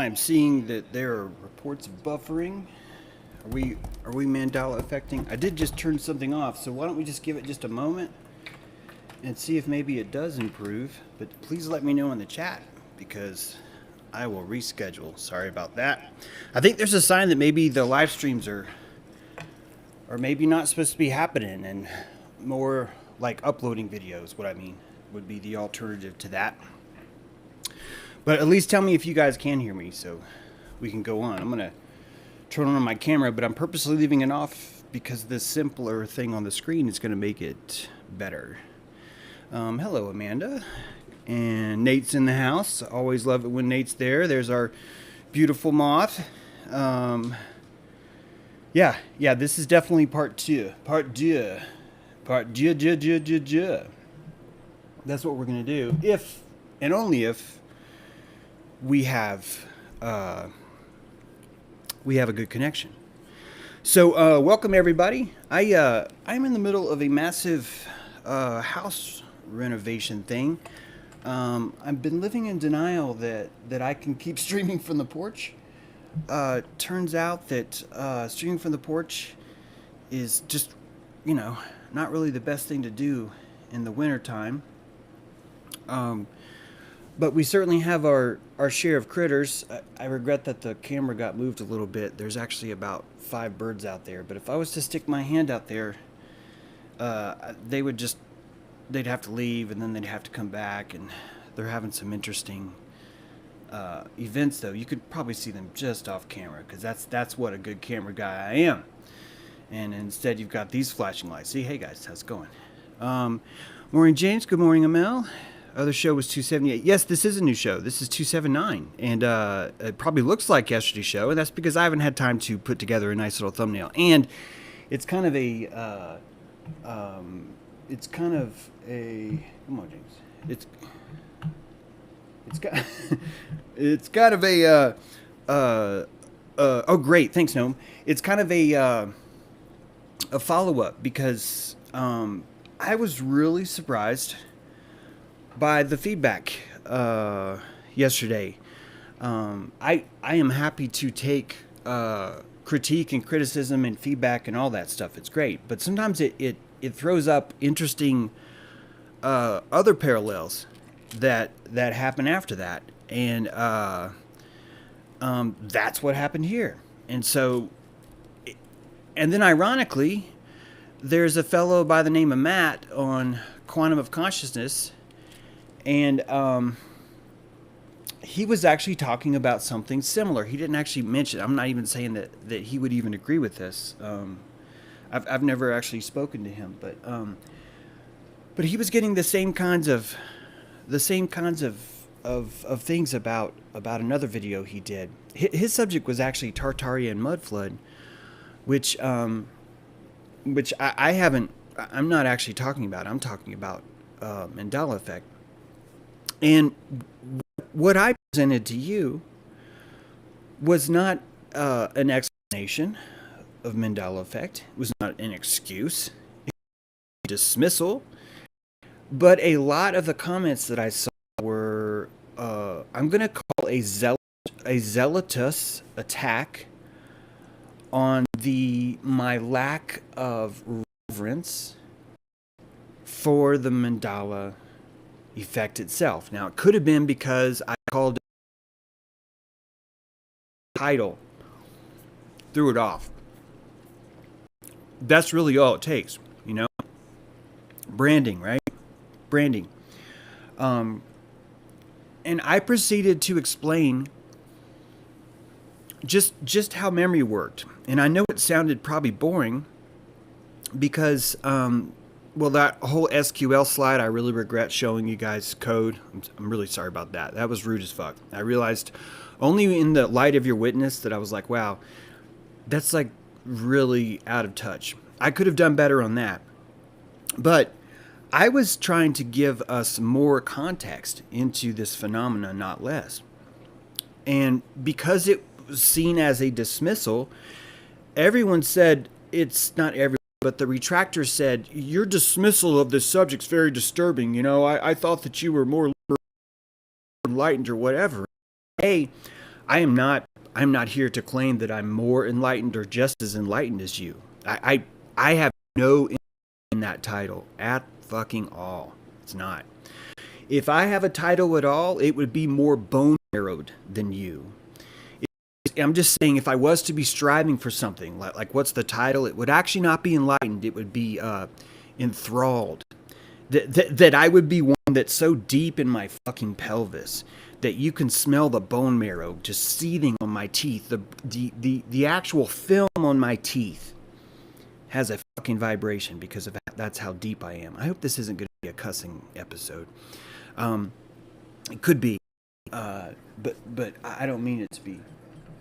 I'm seeing that there are reports of buffering. Are we Mandela affecting? I did just turn something off, so why don't we just give it just a moment and see if maybe it does improve. But please let me know in the chat because I will reschedule. Sorry about that. I think there's a sign that maybe the live streams are maybe not supposed to be happening, and more like uploading videos, what I mean, would be the alternative to that. But at least tell me if you guys can hear me so we can go on. I'm going to turn on my camera, but I'm purposely leaving it off because the simpler thing on the screen is going to make it better. Hello, Amanda. And Nate's in the house. Always love it when Nate's there. There's our beautiful moth. Yeah, this is definitely part two. Part two. That's what we're going to do. If, and only if, we have a good connection. So welcome everybody. I'm in the middle of a massive house renovation thing. I've been living in denial that I can keep streaming from the porch. Turns out that streaming from the porch is just, not really the best thing to do in the winter time. But we certainly have our share of critters. I regret that the camera got moved a little bit. There's actually about 5 birds out there. But if I was to stick my hand out there, they'd have to leave and then they'd have to come back. And they're having some interesting events, though. You could probably see them just off camera because that's what a good camera guy I am. And instead, you've got these flashing lights. See, hey guys, how's it going? Morning, James. Good morning, Amel. Other show was 278. Yes, this is a new show. This is 279. And it probably looks like yesterday's show. And that's because I haven't had time to put together a nice little thumbnail. And it's kind of a, come on, James. It's kind of a, oh, great. Thanks, Noam. It's kind of a follow-up because I was really surprised by the feedback yesterday. I am happy to take critique and criticism and feedback and all that stuff. It's great, but sometimes it throws up interesting other parallels that happen after that, and that's what happened here. And so, and then ironically, there's a fellow by the name of Matt on Quantum of Consciousness. And he was actually talking about something similar. He didn't actually mention it. I'm not even saying that he would even agree with this. I've never actually spoken to him, but he was getting the same kinds of things about another video he did. His subject was actually Tartaria and mud flood, which I haven't. I'm not actually talking about. I'm talking about Mandela effect. And what I presented to you was not an explanation of Mandela effect. It was not an excuse, a dismissal. But a lot of the comments that I saw were, I'm going to call a zealotous attack on my lack of reverence for the Mandela effect itself. Now, it could have been because I called it the title, threw it off. That's really all it takes, branding, right? Branding. And I proceeded to explain just how memory worked. And I know it sounded probably boring because well, that whole SQL slide, I really regret showing you guys code. I'm really sorry about that. That was rude as fuck. I realized only in the light of your witness that I was like, wow, that's like really out of touch. I could have done better on that. But I was trying to give us more context into this phenomena, not less. And because it was seen as a dismissal, everyone said, it's not everyone, but the retractor said, your dismissal of this subject's very disturbing. I thought that you were more enlightened or whatever. Hey, I'm not here to claim that I'm more enlightened or just as enlightened as you. I have no in that title at fucking all. It's not. If I have a title at all, it would be more bone marrowed than you. I'm just saying, if I was to be striving for something, like what's the title? It would actually not be enlightened. It would be enthralled. That I would be one that's so deep in my fucking pelvis that you can smell the bone marrow just seething on my teeth. The actual film on my teeth has a fucking vibration because of that. That's how deep I am. I hope this isn't going to be a cussing episode. It could be, but I don't mean it to be.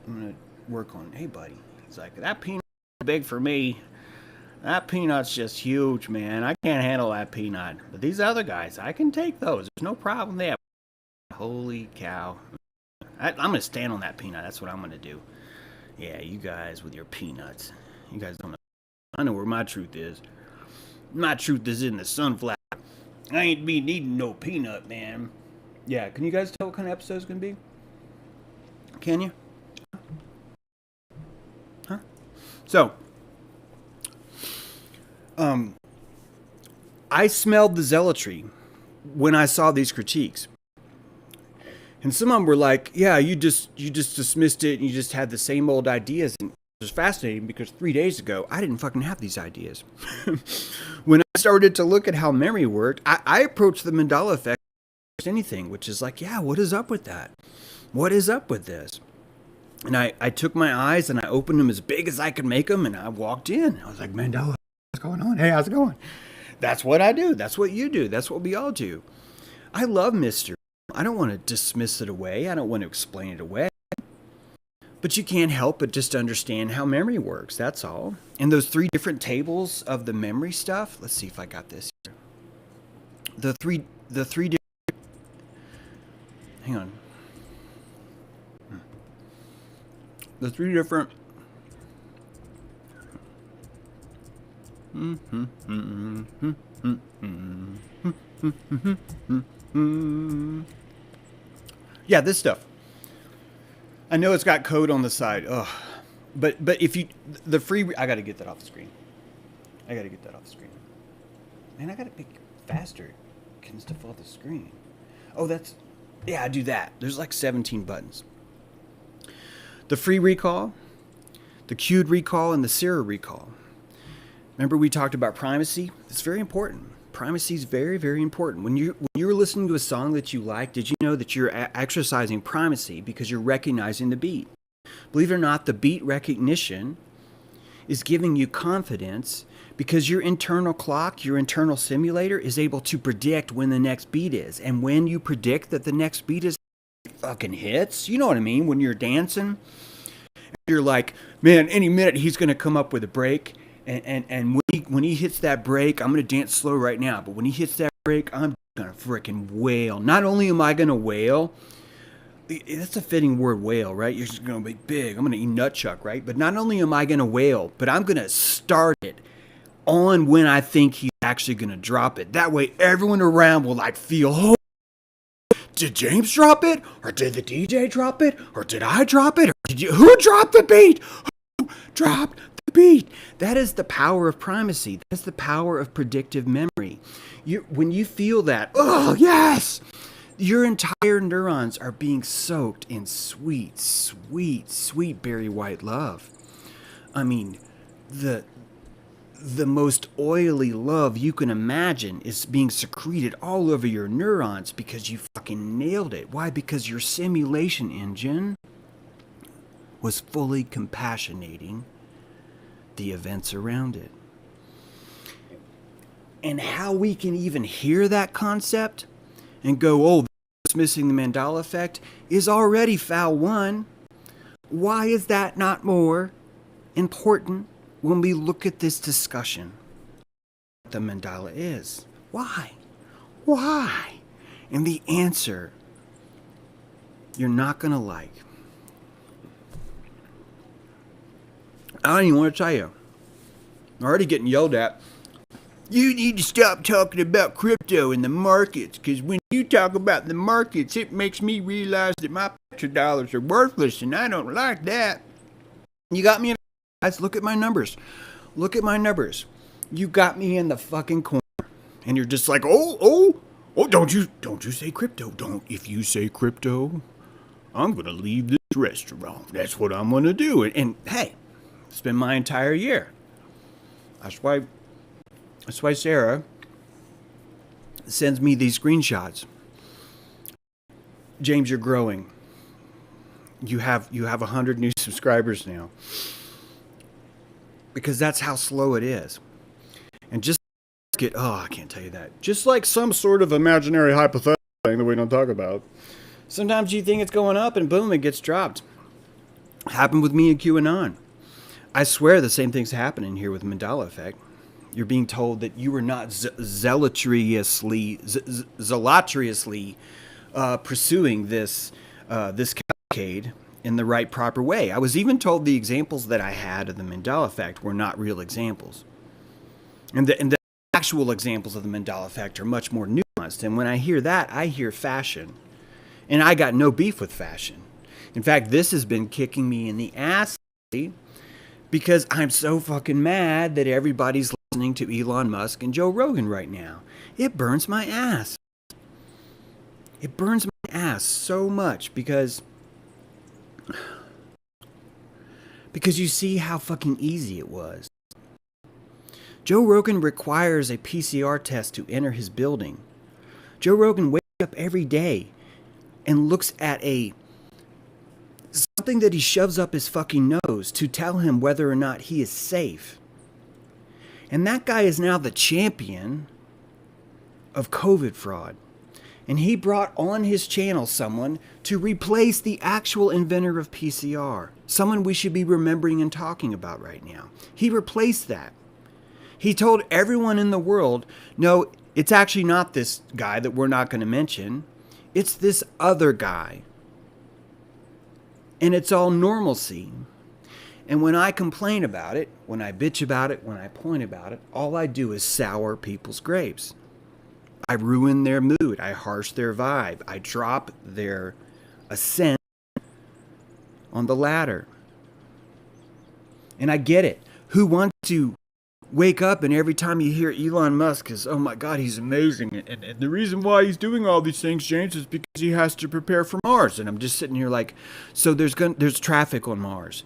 I'm going to work on, hey buddy. He's like, that peanut's big for me. That peanut's just huge, man. I can't handle that peanut. But these other guys, I can take those. There's no problem there. Holy cow. I'm going to stand on that peanut. That's what I'm going to do. Yeah, you guys with your peanuts. You guys don't know. I know where my truth is. My truth is in the sunflower. I ain't be needing no peanut, man. Yeah, can you guys tell what kind of episode it's going to be? Can you? Huh? So, I smelled the zealotry when I saw these critiques. And some of them were like, yeah, you just dismissed it and you just had the same old ideas. And it was fascinating because 3 days ago, I didn't fucking have these ideas. When I started to look at how memory worked, I approached the Mandela effect as anything, which is like, yeah, what is up with that? What is up with this? And I took my eyes and I opened them as big as I could make them and I walked in. I was like, Mandela, what's going on? Hey, how's it going? That's what I do. That's what you do. That's what we all do. I love mystery. I don't want to dismiss it away. I don't want to explain it away. But you can't help but just understand how memory works. That's all. And those 3 different tables of the memory stuff. Let's see if I got this here. The three different. Hang on. The 3 different. Yeah, this stuff. I know it's got code on the side. Ugh. But if you the free I got to get that off the screen. Man, I got to be faster. Can stuff off the screen. Oh, that's yeah, I do that. There's like 17 buttons. The free recall, the queued recall, and the serial recall. Remember we talked about primacy? It's very important. Primacy is very, very important. When you're listening to a song that you like, did you know that you're exercising primacy because you're recognizing the beat? Believe it or not, the beat recognition is giving you confidence because your internal clock, your internal simulator is able to predict when the next beat is. And when you predict that the next beat is fucking hits, you know what I mean? When you're dancing, you're like, man, any minute he's going to come up with a break. And when he hits that break, I'm going to dance slow right now. But when he hits that break, I'm going to freaking wail. Not only am I going to wail, that's a fitting word, wail, right? You're just going to be big. I'm going to eat nutchuck, right? But not only am I going to wail, but I'm going to start it on when I think he's actually going to drop it. That way, everyone around will like feel, oh, did James drop it? Or did the DJ drop it? Or did I drop it? Or did you? Who dropped the beat? Who dropped the beat? That is the power of primacy. That's the power of predictive memory. When you feel that, oh, yes, your entire neurons are being soaked in sweet, sweet, sweet berry white love. I mean, the most oily love you can imagine is being secreted all over your neurons because you fucking nailed it. Why? Because your simulation engine was fully compassionating the events around it. And how we can even hear that concept and go, oh, dismissing the Mandela effect is already foul one. Why is that not more important when we look at this discussion? What the Mandela is. Why? Why? And the answer you're not going to like. I don't even want to tell you. I'm already getting yelled at. You need to stop talking about crypto and the markets, because when you talk about the markets, it makes me realize that my petrodollars are worthless, and I don't like that. You got me in. Guys, look at my numbers. Look at my numbers. You got me in the fucking corner, and you're just like, oh, don't you say crypto. Don't. If you say crypto, I'm gonna leave this restaurant. That's what I'm gonna do. And hey, it's been my entire year. That's why Sarah sends me these screenshots. James, you're growing. You have 100 new subscribers now. Because that's how slow it is. And just I can't tell you that. Just like some sort of imaginary hypothetical thing that we don't talk about. Sometimes you think it's going up and boom, it gets dropped. Happened with me and QAnon. I swear the same thing's happening here with Mandela effect. You're being told that you were not zealotriously pursuing this cavalcade in the right proper way. I was even told the examples that I had of the Mandela effect were not real examples. And the actual examples of the Mandela effect are much more nuanced. And when I hear that, I hear fashion. And I got no beef with fashion. In fact, this has been kicking me in the ass because I'm so fucking mad that everybody's listening to Elon Musk and Joe Rogan right now. It burns my ass. It burns my ass so much because you see how fucking easy it was. Joe Rogan requires a PCR test to enter his building. Joe Rogan wakes up every day and looks at something that he shoves up his fucking nose to tell him whether or not he is safe. And that guy is now the champion of COVID fraud. And he brought on his channel someone to replace the actual inventor of PCR. Someone we should be remembering and talking about right now. He replaced that. He told everyone in the world, no, it's actually not this guy that we're not going to mention. It's this other guy. And it's all normalcy. And when I complain about it, when I bitch about it, when I point about it, all I do is sour people's grapes. I ruin their mood. I harsh their vibe. I drop their ascent on the ladder. And I get it. Who wants to wake up and every time you hear Elon Musk is, oh my God, he's amazing. And the reason why he's doing all these things, James, is because he has to prepare for Mars. And I'm just sitting here like, so there's traffic on Mars.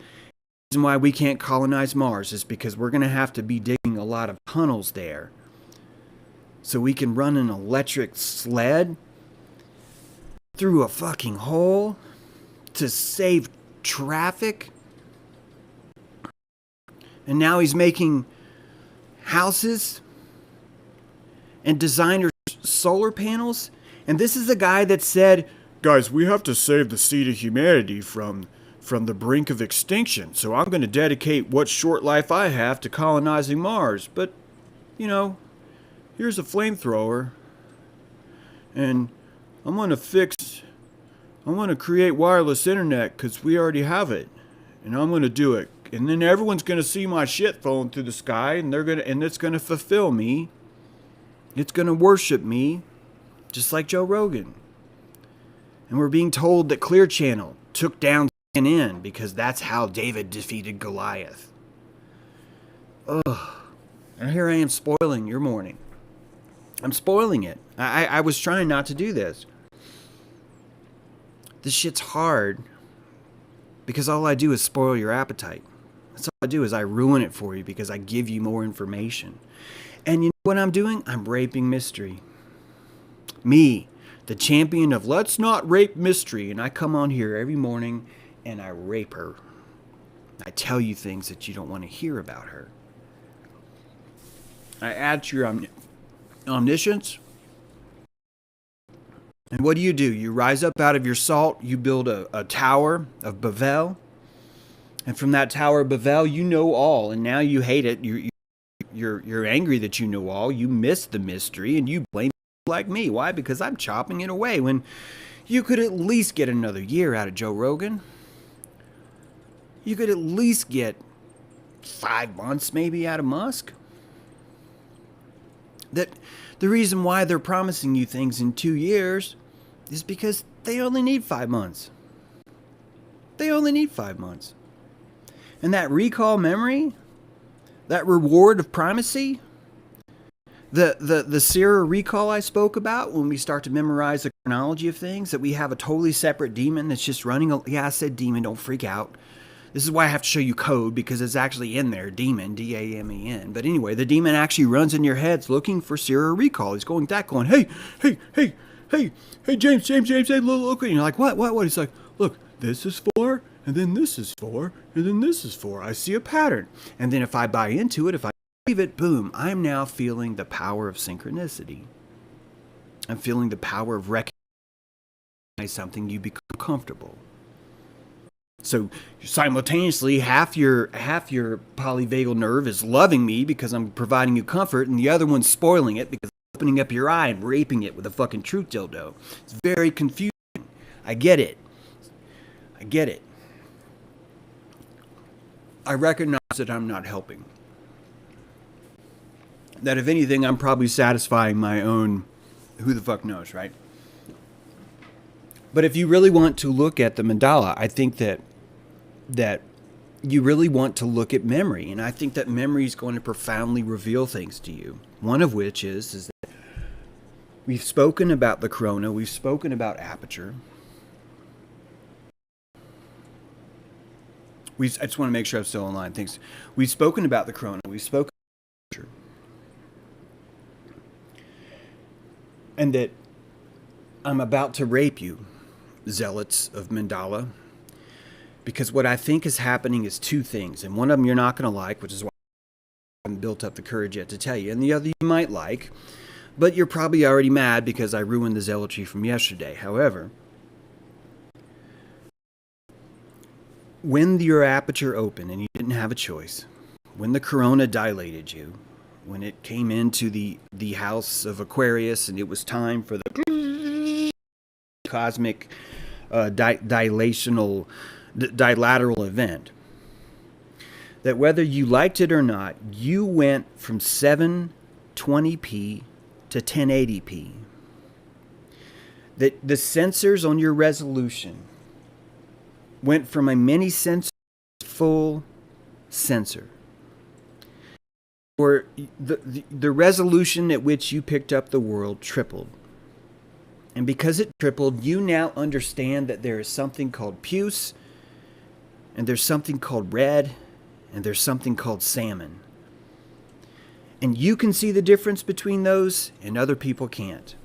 The reason why we can't colonize Mars is because we're going to have to be digging a lot of tunnels there. So we can run an electric sled through a fucking hole to save traffic. And now he's making houses and designer solar panels. And this is a guy that said, guys, we have to save the seed of humanity from the brink of extinction. So I'm going to dedicate what short life I have to colonizing Mars. But, you know, here's a flamethrower, and I'm going to create wireless internet because we already have it, and I'm going to do it. And then everyone's going to see my shit falling through the sky, and it's going to fulfill me. It's going to worship me, just like Joe Rogan. And we're being told that Clear Channel took down CNN because that's how David defeated Goliath. Ugh. And here I am spoiling your morning. I'm spoiling it. I was trying not to do this. This shit's hard because all I do is spoil your appetite. That's all I do is I ruin it for you because I give you more information. And you know what I'm doing? I'm raping mystery. Me, the champion of let's not rape mystery. And I come on here every morning and I rape her. I tell you things that you don't want to hear about her. I add to your omniscience. And what do? You rise up out of your salt. You build a tower of Babel. And from that tower of Babel, you know all. And now you hate it. You're angry that you know all. You miss the mystery. And you blame people like me. Why? Because I'm chopping it away. When you could at least get another year out of Joe Rogan. You could at least get 5 months maybe out of Musk. That the reason why they're promising you things in 2 years is because they only need 5 months. They only need 5 months. And that recall memory, that reward of primacy, the Sarah recall I spoke about when we start to memorize the chronology of things, that we have a totally separate demon that's just running. Yeah, I said demon, don't freak out. This is why I have to show you code, because it's actually in there, demon, D-A-M-E-N. But anyway, the demon actually runs in your heads looking for Sarah recall. He's going back going, hey, James, hey, look. And you're like, what? He's like, look, this is 4, and then this is 4, and then this is 4. I see a pattern. And then if I buy into it, if I believe it, boom, I'm now feeling the power of synchronicity. I'm feeling the power of recognizing something, you become comfortable. So simultaneously, half your polyvagal nerve is loving me because I'm providing you comfort, and the other one's spoiling it because I'm opening up your eye and raping it with a fucking truth dildo. It's very confusing. I get it. I recognize that I'm not helping. That if anything, I'm probably satisfying my own who the fuck knows, right? But if you really want to look at the mandala, I think that you really want to look at memory. And I think that memory is going to profoundly reveal things to you. One of which is that we've spoken about the corona. We've spoken about aperture. I just want to make sure I'm still online. Thanks. We've spoken about the corona. We've spoken about aperture. And that I'm about to rape you, zealots of Mandela. Because what I think is happening is 2 things. And one of them you're not going to like, which is why I haven't built up the courage yet to tell you. And the other you might like, but you're probably already mad because I ruined the zealotry from yesterday. However, when your aperture opened and you didn't have a choice, when the corona dilated you, when it came into the house of Aquarius and it was time for the cosmic dilateral event, that whether you liked it or not, you went from 720p to 1080p. That the sensors on your resolution went from a mini sensor to full sensor. Or the resolution at which you picked up the world tripled. And because it tripled, you now understand that there is something called puce, and there's something called red, and there's something called salmon. And you can see the difference between those, and other people can't.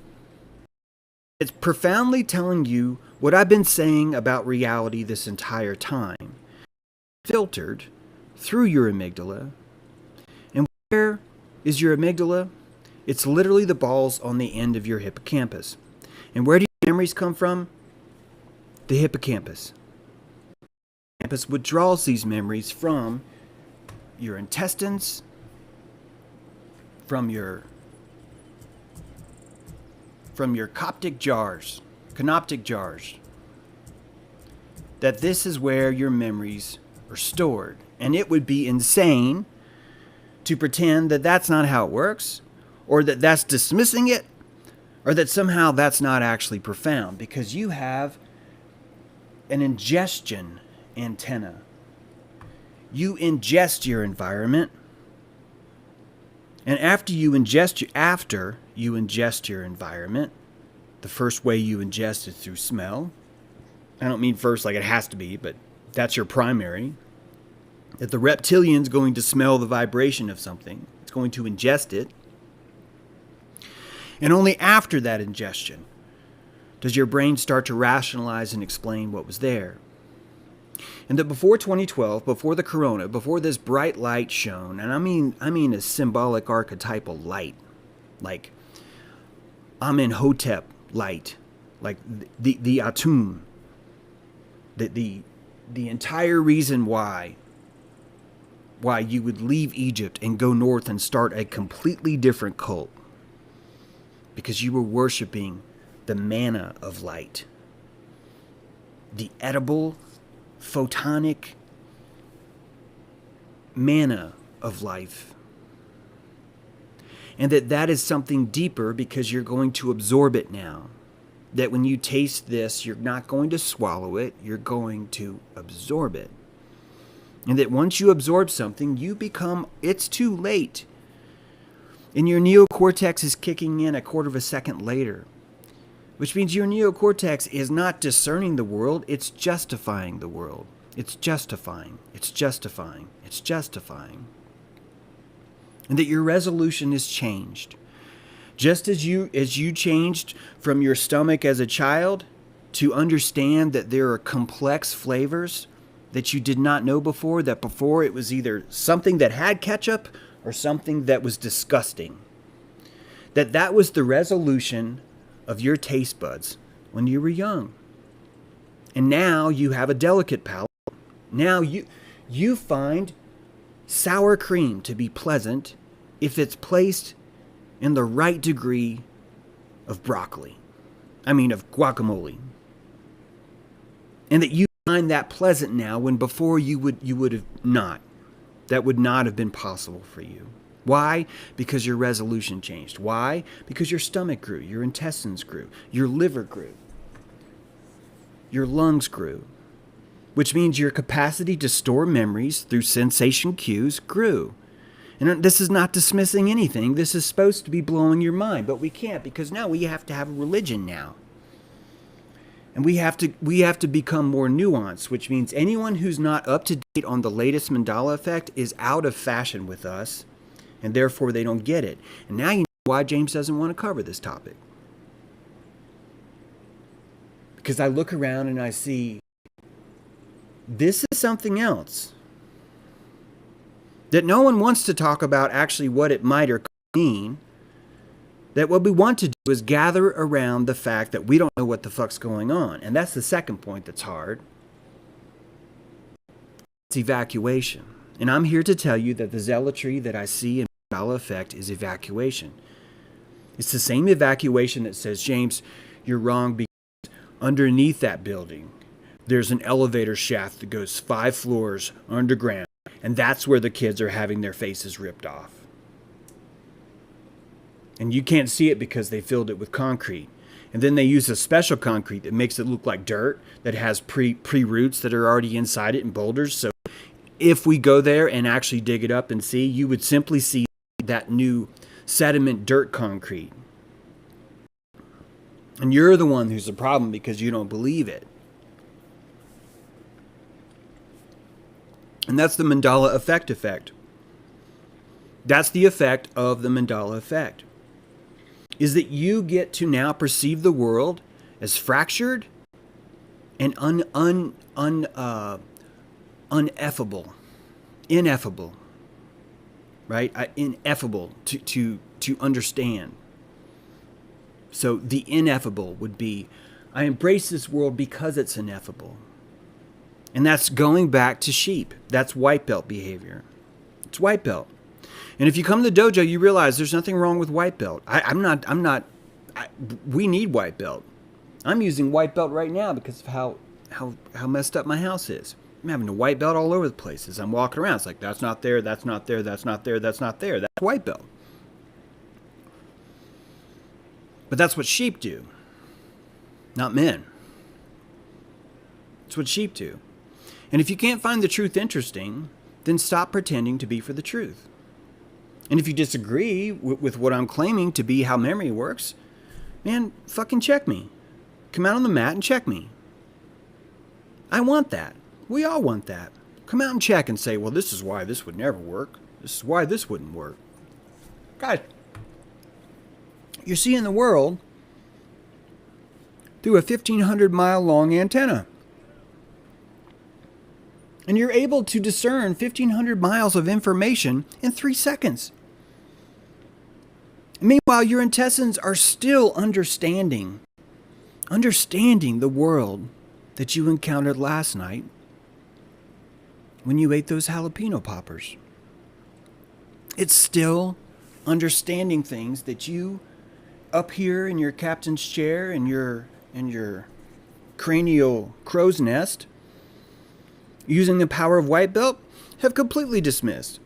It's profoundly telling you what I've been saying about reality this entire time, filtered through your amygdala. And where is your amygdala? It's literally the balls on the end of your hippocampus. And where do your memories come from? The hippocampus. The hippocampus withdraws these memories from your intestines, from your canoptic jars. That this is where your memories are stored. And it would be insane to pretend that that's not how it works, or that that's dismissing it, or that somehow that's not actually profound, because you have an ingestion antenna. You ingest your environment, and after you ingest your environment, the first way you ingest is through smell. I don't mean first like it has to be, but that's your primary. That the reptilian's going to smell the vibration of something. It's going to ingest it. And only after that ingestion does your brain start to rationalize and explain what was there. And that before 2012, before the corona, before this bright light shone, and I mean a symbolic archetypal light, like Amenhotep light, like the Atum, the entire reason why you would leave Egypt and go north and start a completely different cult, because you were worshiping the manna of light, the edible, photonic manna of life. And that is something deeper because you're going to absorb it now. That when you taste this, you're not going to swallow it, you're going to absorb it. And that once you absorb something, it's too late. And your neocortex is kicking in a quarter of a second later. Which means your neocortex is not discerning the world, it's justifying the world. It's justifying, it's justifying, it's justifying. And that your resolution is changed. Just as you changed from your stomach as a child to understand that there are complex flavors that you did not know before, that before it was either something that had ketchup or something that was disgusting. That was the resolution of your taste buds when you were young. And now you have a delicate palate. Now you find sour cream to be pleasant if it's placed in the right degree of of guacamole. And that you find that pleasant now when before you would have not. That would not have been possible for you. Why? Because your resolution changed. Why? Because your stomach grew, your intestines grew, your liver grew, your lungs grew, which means your capacity to store memories through sensation cues grew. And this is not dismissing anything. This is supposed to be blowing your mind, but we can't because now we have to have a religion now. And we have to become more nuanced, which means anyone who's not up to date on the latest Mandela effect is out of fashion with us, and therefore they don't get it. And now you know why James doesn't want to cover this topic. Because I look around and I see this is something else. That no one wants to talk about actually what it might or could mean. That what we want to do is gather around the fact that we don't know what the fuck's going on. And that's the second point that's hard. It's evacuation. And I'm here to tell you that the zealotry that I see in Mandela effect is evacuation. It's the same evacuation that says, James, you're wrong because underneath that building, there's an elevator shaft that goes 5 floors underground. And that's where the kids are having their faces ripped off. And you can't see it because they filled it with concrete. And then they use a special concrete that makes it look like dirt that has pre-roots that are already inside it and boulders. So if we go there and actually dig it up and see, you would simply see that new sediment dirt concrete. And you're the one who's the problem because you don't believe it. And that's the Mandela effect. That's the effect of the Mandela effect. Is that you get to now perceive the world as fractured and ineffable, right? Ineffable to understand. So the ineffable would be, I embrace this world because it's ineffable. And that's going back to sheep. That's white belt behavior. It's white belt. And if you come to the dojo, you realize there's nothing wrong with white belt. We need white belt. I'm using white belt right now because of how messed up my house is. I'm having a white belt all over the place as I'm walking around. It's like, that's not there, that's not there, that's not there, that's not there. That's white belt. But that's what sheep do, not men. It's what sheep do. And if you can't find the truth interesting, then stop pretending to be for the truth. And if you disagree with what I'm claiming to be how memory works, man, fucking check me. Come out on the mat and check me. I want that. We all want that. Come out and check and say, well, this is why this would never work. This is why this wouldn't work. Guys, you're seeing the world through a 1,500-mile long antenna. And you're able to discern 1,500 miles of information in 3 seconds. Meanwhile, your intestines are still understanding the world that you encountered last night when you ate those jalapeno poppers. It's still understanding things that you up here in your captain's chair in your cranial crow's nest, using the power of white belt, have completely dismissed.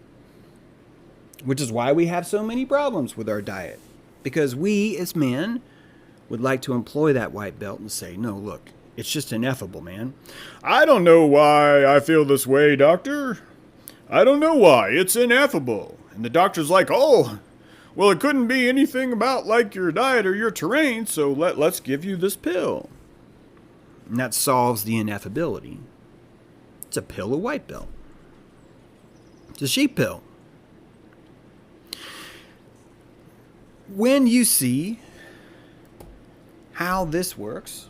which is why we have so many problems with our diet. Because we, as men, would like to employ that white belt and say, no, look, it's just ineffable, man. I don't know why I feel this way, doctor. I don't know why. It's ineffable. And the doctor's like, oh, well, it couldn't be anything about like your diet or your terrain, so let's give you this pill. And that solves the ineffability. It's a pill of white belt. It's a sheep pill. When you see how this works,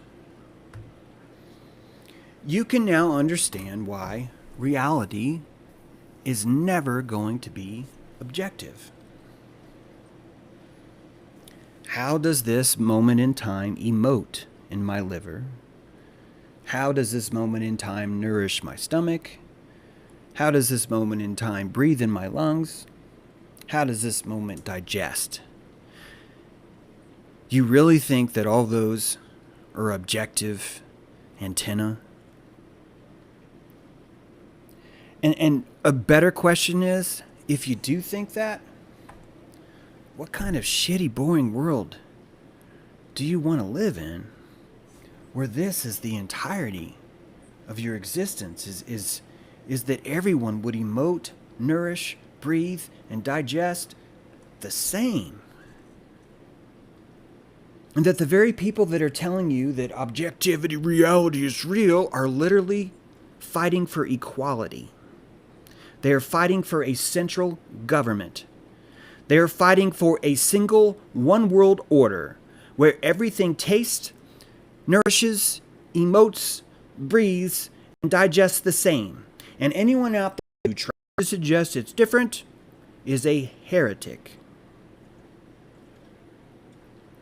you can now understand why reality is never going to be objective. How does this moment in time emote in my liver? How does this moment in time nourish my stomach? How does this moment in time breathe in my lungs? How does this moment digest? You really think that all those are objective antenna? And a better question is, if you do think that, what kind of shitty, boring world do you want to live in where this is the entirety of your existence, is that everyone would emote, nourish, breathe, and digest the same? And that the very people that are telling you that objectivity, reality is real are literally fighting for equality. They are fighting for a central government. They are fighting for a single one world order where everything tastes, nourishes, emotes, breathes, and digests the same. And anyone out there who tries to suggest it's different is a heretic.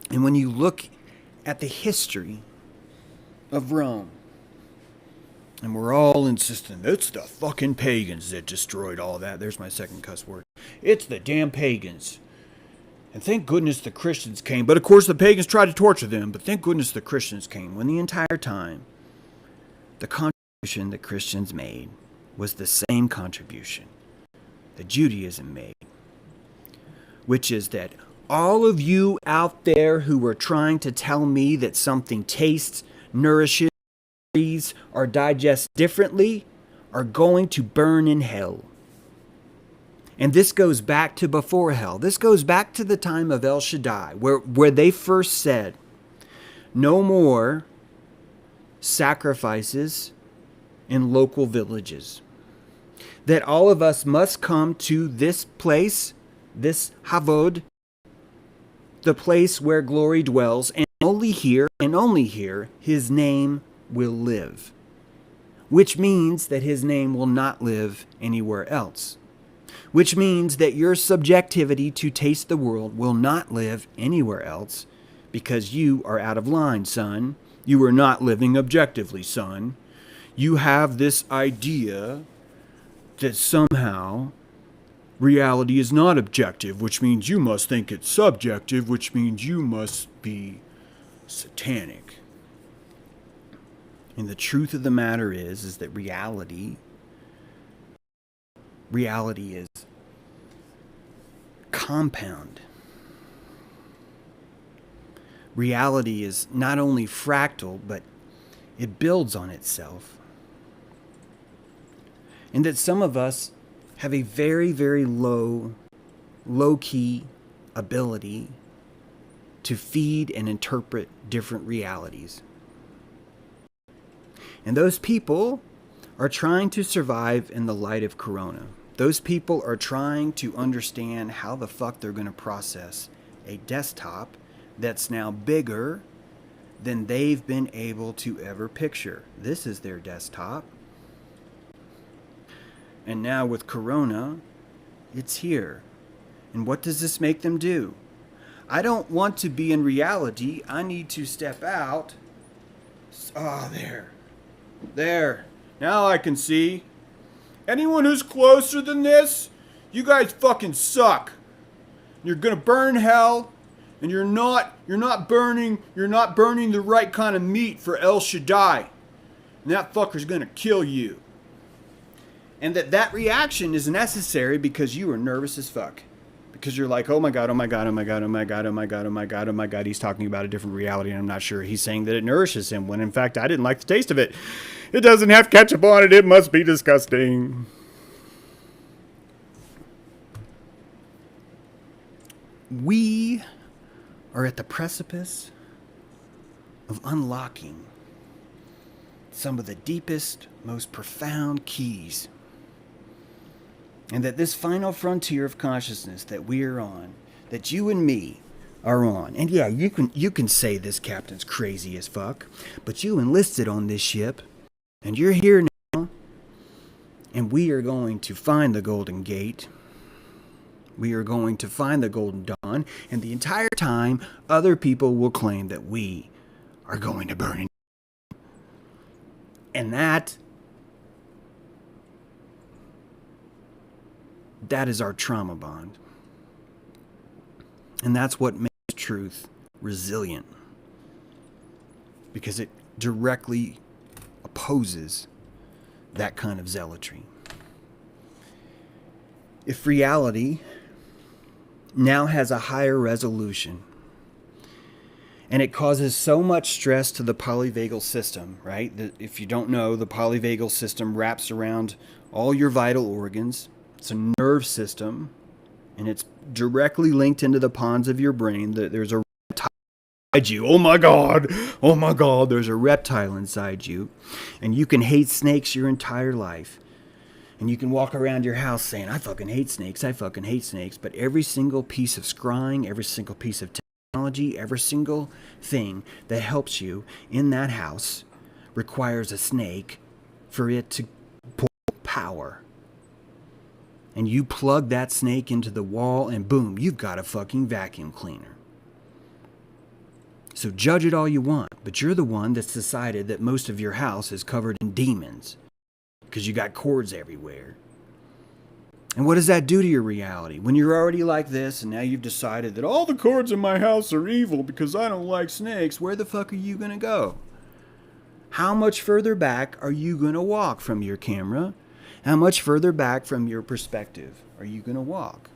And when you look at the history of Rome, and we're all insisting it's the fucking pagans that destroyed all that. There's my second cuss word. It's the damn pagans. And thank goodness the Christians came. But of course the pagans tried to torture them. But thank goodness the Christians came. When the entire time, the contribution that Christians made was the same contribution that Judaism made. Which is that all of you out there who were trying to tell me that something tastes, nourishes, or digest differently are going to burn in hell. And this goes back to before hell. This goes back to the time of El Shaddai, where they first said, no more sacrifices in local villages. That all of us must come to this place, this Havod, the place where glory dwells, and only here his name will live, which means that his name will not live anywhere else, which means that your subjectivity to taste the world will not live anywhere else because you are out of line, son. You are not living objectively, son. You have this idea that somehow reality is not objective, which means you must think it's subjective, which means you must be satanic. And the truth of the matter is that reality is compound. Reality is not only fractal, but it builds on itself. And that some of us have a very, very low-key ability to feed and interpret different realities. And those people are trying to survive in the light of Corona. Those people are trying to understand how the fuck they're going to process a desktop that's now bigger than they've been able to ever picture. This is their desktop. And now with Corona, it's here. And what does this make them do? I don't want to be in reality. I need to step out. Ah, there. Now I can see. Anyone who's closer than this, you guys fucking suck. You're gonna burn hell, and you're not burning the right kind of meat for El Shaddai. And that fucker's gonna kill you. And that reaction is necessary because you are nervous as fuck. because you're like, oh my God, oh my God, oh my God, oh my God, oh my God, oh my God, oh my God, he's talking about a different reality, and I'm not sure he's saying that it nourishes him, when in fact I didn't like the taste of it. It doesn't have ketchup on it. It must be disgusting. We are at the precipice of unlocking some of the deepest, most profound keys. And that this final frontier of consciousness that we are on, that you and me are on. And yeah, you can say this captain's crazy as fuck, but you enlisted on this ship, and you're here now, and we are going to find the Golden Gate. We are going to find the Golden Dawn, and the entire time, other people will claim that we are going to burn it. And that is our trauma bond. And that's what makes truth resilient. Because it directly opposes that kind of zealotry. If reality now has a higher resolution, and it causes so much stress to the polyvagal system, right? If you don't know, the polyvagal system wraps around all your vital organs. It's a nerve system, and it's directly linked into the pons of your brain. There's a reptile inside you. Oh my God, there's a reptile inside you. And you can hate snakes your entire life. And you can walk around your house saying, I fucking hate snakes, I fucking hate snakes. But every single piece of scrying, every single piece of technology, every single thing that helps you in that house requires a snake for it to pull power. And you plug that snake into the wall and boom, you've got a fucking vacuum cleaner. So judge it all you want, but you're the one that's decided that most of your house is covered in demons because you got cords everywhere. And what does that do to your reality? When you're already like this and now you've decided that all the cords in my house are evil because I don't like snakes, where the fuck are you going to go? How much further back are you going to walk from your camera? How much further back from your perspective are you going to walk?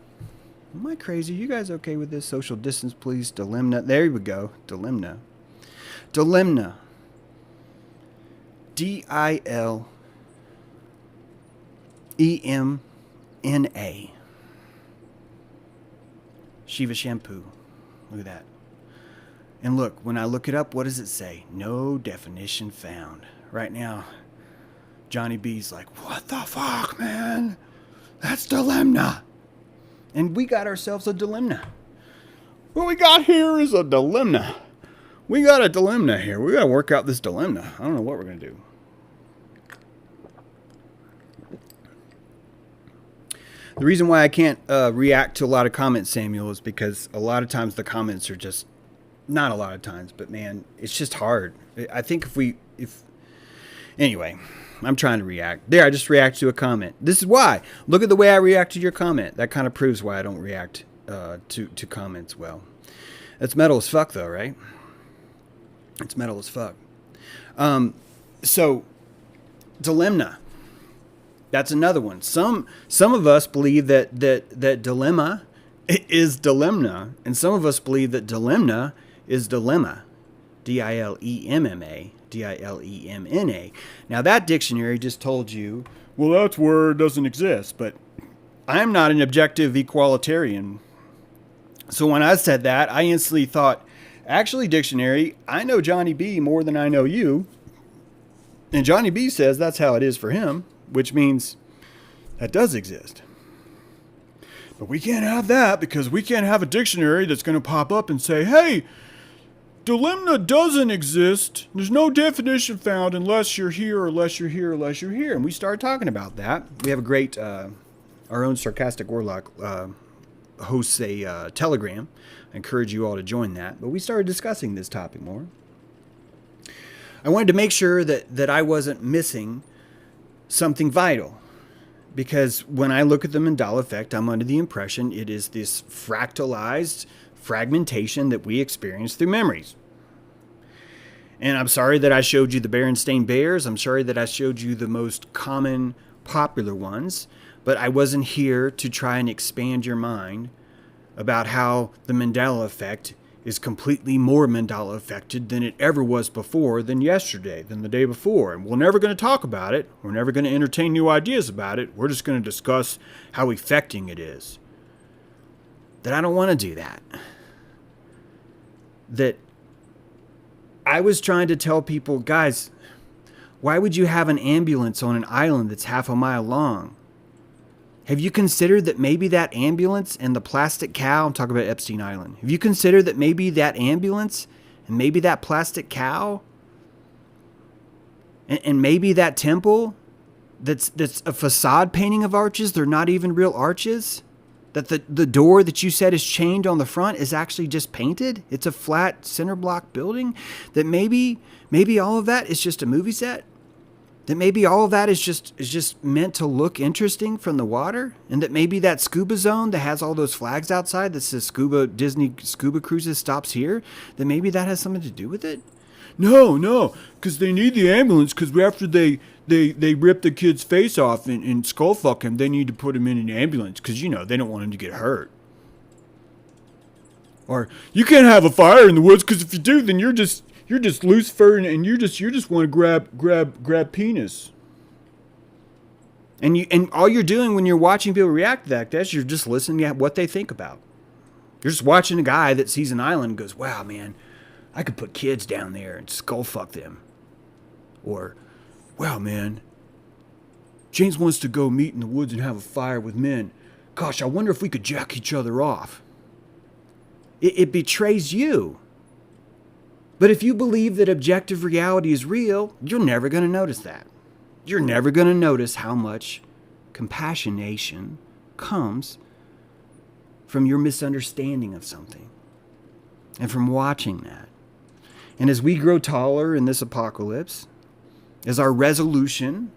Am I crazy? You guys okay with this? Social distance, please. Dilemma. There we go. Dilemma. Dilemma. D-I-L-E-M-N-A. Shiva shampoo. Look at that. And look, when I look it up, what does it say? No definition found. Right now, Johnny B's like, what the fuck, man? That's dilemma. And we got ourselves a dilemma. What we got here is a dilemma. We got a dilemma here. We got to work out this dilemma. I don't know what we're going to do. The reason why I can't react to a lot of comments, Samuel, is because a lot of times the comments are just, not a lot of times, but man, it's just hard. I think anyway, I'm trying to react. There, I just reacted to a comment. This is why. Look at the way I react to your comment. That kind of proves why I don't react to comments well. That's metal as fuck, though, right? It's metal as fuck. So, dilemma. That's another one. Some of us believe that dilemma is dilemma, and some of us believe that dilemma is dilemma. D-I-L-E-M-M-A. D-I-L-E-M-N-A. Now that dictionary just told you, well, that word doesn't exist, but I'm not an objective equalitarian. So when I said that, I instantly thought, actually, dictionary, I know Johnny B more than I know you. And Johnny B says that's how it is for him, which means that does exist. But we can't have that because we can't have a dictionary that's going to pop up and say, hey, dilemma doesn't exist. There's no definition found unless you're here, or unless you're here, or unless you're here. And we started talking about that. We have a great, our own Sarcastic Warlock hosts a Telegram. I encourage you all to join that. But we started discussing this topic more. I wanted to make sure that I wasn't missing something vital. Because when I look at the Mandela effect, I'm under the impression it is this fractalized fragmentation that we experience through memories. And I'm sorry that I showed you the Berenstain Bears. I'm sorry that I showed you the most common, popular ones. But I wasn't here to try and expand your mind about how the Mandela effect is completely more Mandela affected than it ever was before, than yesterday, than the day before. And we're never going to talk about it. We're never going to entertain new ideas about it. We're just going to discuss how affecting it is. That I don't want to do that. That I was trying to tell people, guys, why would you have an ambulance on an island that's half a mile long? Have you considered that maybe that ambulance and the plastic cow, I'm talking about Epstein Island, have you considered that maybe that ambulance and maybe that plastic cow and maybe that temple that's a facade painting of arches, they're not even real arches? That the door that you said is chained on the front is actually just painted? It's a flat center block building? That maybe all of that is just a movie set? That maybe all of that is just meant to look interesting from the water? And that maybe that scuba zone that has all those flags outside that says Disney Scuba Cruises stops here, that maybe that has something to do with it? No, because they need the ambulance, because after they rip the kid's face off and skull fuck him, they need to put him in an ambulance, because, you know, they don't want him to get hurt. Or, you can't have a fire in the woods, because if you do, then you're just Lucifer, and you just want to grab penis. And all you're doing when you're watching people react to that, you're just listening to what they think about. You're just watching a guy that sees an island and goes, wow, man, I could put kids down there and skull fuck them. Or, wow, man, James wants to go meet in the woods and have a fire with men. Gosh, I wonder if we could jack each other off. It betrays you. But if you believe that objective reality is real, you're never going to notice that. You're never going to notice how much compassionation comes from your misunderstanding of something and from watching that. And as we grow taller in this apocalypse, as our resolution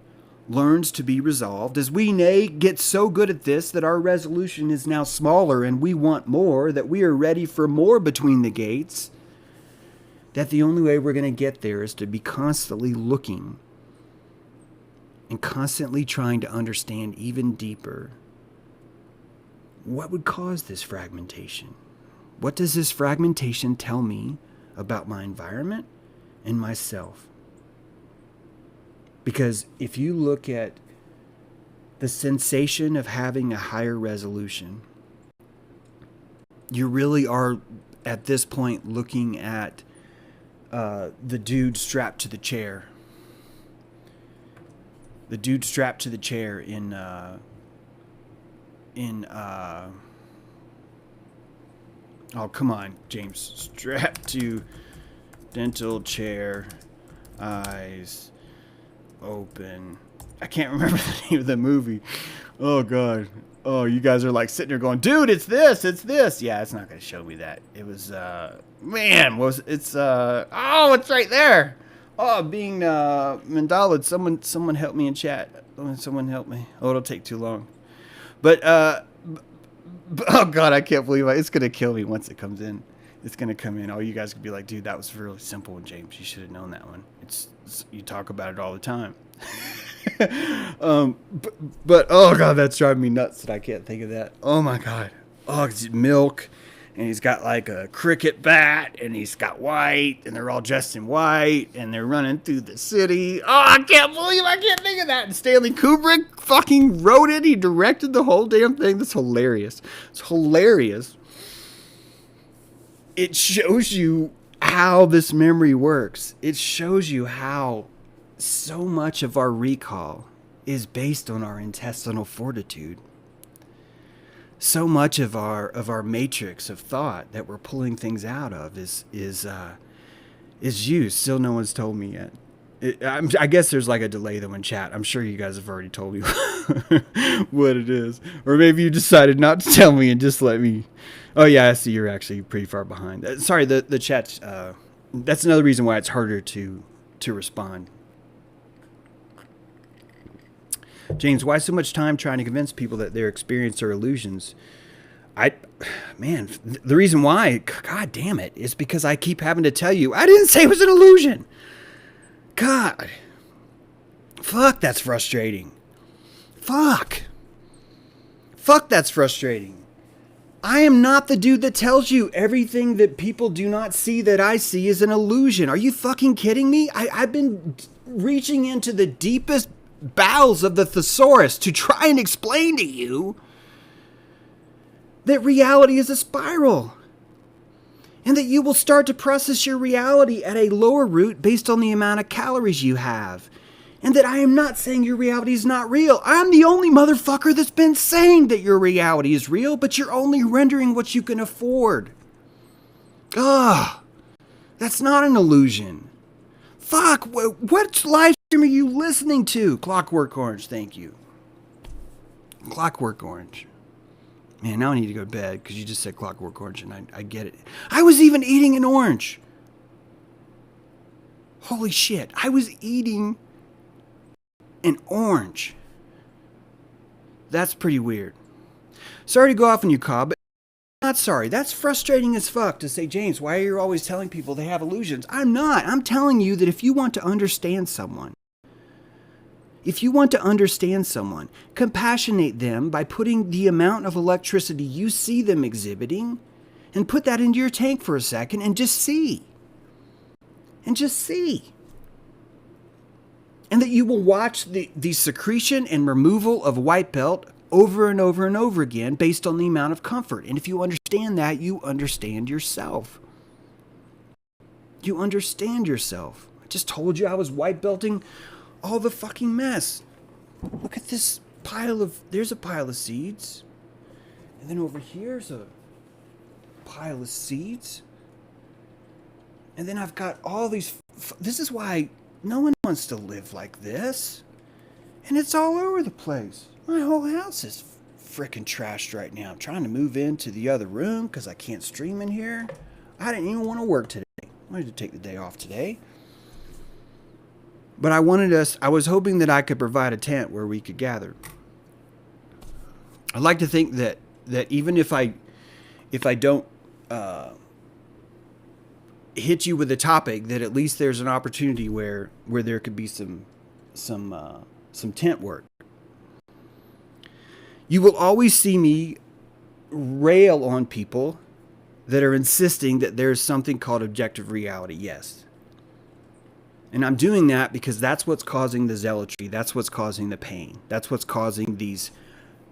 learns to be resolved, as we get so good at this that our resolution is now smaller and we want more, that we are ready for more between the gates, that the only way we're going to get there is to be constantly looking and constantly trying to understand even deeper what would cause this fragmentation. What does this fragmentation tell me about my environment and myself? Because if you look at the sensation of having a higher resolution, you really are at this point looking at the dude strapped to the chair. The dude strapped to the chair in oh, come on, James. Strapped to dental chair, eyes open. I can't remember the name of the movie. Oh, God. Oh, you guys are like sitting there going, dude, it's this. Yeah, it's not going to show me that. It was, it's right there. Oh, being Mandela. Someone help me in chat. Someone help me. Oh, it'll take too long. But oh God, I can't believe it's gonna kill me once it comes in. It's gonna come in. Oh, you guys could be like, dude, that was really simple, James. You should have known that one. It's you talk about it all the time. But oh God, that's driving me nuts that I can't think of that. Oh my God. Oh, it's milk. And he's got like a cricket bat, and he's got white, and they're all dressed in white, and they're running through the city. Oh, I can't believe I can't think of that. And Stanley Kubrick fucking wrote it. He directed the whole damn thing. That's hilarious. It's hilarious. It shows you how this memory works. It shows you how so much of our recall is based on our intestinal fortitude. So much of our matrix of thought that we're pulling things out of is used. Still, no one's told me yet. I guess there's like a delay though in chat. I'm sure you guys have already told me what it is, or maybe you decided not to tell me and just let me. Oh yeah, I see you're actually pretty far behind. Sorry, the chat's. That's another reason why it's harder to respond. James, why so much time trying to convince people that their experience are illusions? The reason why, God damn it, is because I keep having to tell you, I didn't say it was an illusion. God. Fuck, that's frustrating. Fuck, that's frustrating. I am not the dude that tells you everything that people do not see that I see is an illusion. Are you fucking kidding me? I've been reaching into the deepest bowels of the thesaurus to try and explain to you that reality is a spiral. And that you will start to process your reality at a lower root based on the amount of calories you have. And that I am not saying your reality is not real. I'm the only motherfucker that's been saying that your reality is real, but you're only rendering what you can afford. Ugh. That's not an illusion. Fuck, what live stream are you listening to? Clockwork Orange, thank you. Clockwork Orange. Man, now I need to go to bed because you just said Clockwork Orange and I get it. I was even eating an orange. Holy shit, I was eating an orange. That's pretty weird. Sorry to go off on you, Cobb, but not sorry. That's frustrating as fuck to say, James, why are you always telling people they have illusions? I'm not. I'm telling you that if you want to understand someone, compassionate them by putting the amount of electricity you see them exhibiting and put that into your tank for a second and just see. And just see. And that you will watch the secretion and removal of white belt over and over and over again based on the amount of comfort. And if you understand that, you understand yourself. You understand yourself. I just told you I was white belting all the fucking mess. Look at this there's a pile of seeds. And then over here's a pile of seeds. And then I've got all these, this is why no one wants to live like this. And it's all over the place. My whole house is freaking trashed right now. I'm trying to move into the other room because I can't stream in here. I didn't even want to work today. I wanted to take the day off today. But I was hoping that I could provide a tent where we could gather. I'd like to think that even if I don't hit you with a topic, that at least there's an opportunity where there could be some tent work. You will always see me rail on people that are insisting that there's something called objective reality. Yes. And I'm doing that because that's what's causing the zealotry. That's what's causing the pain. That's what's causing these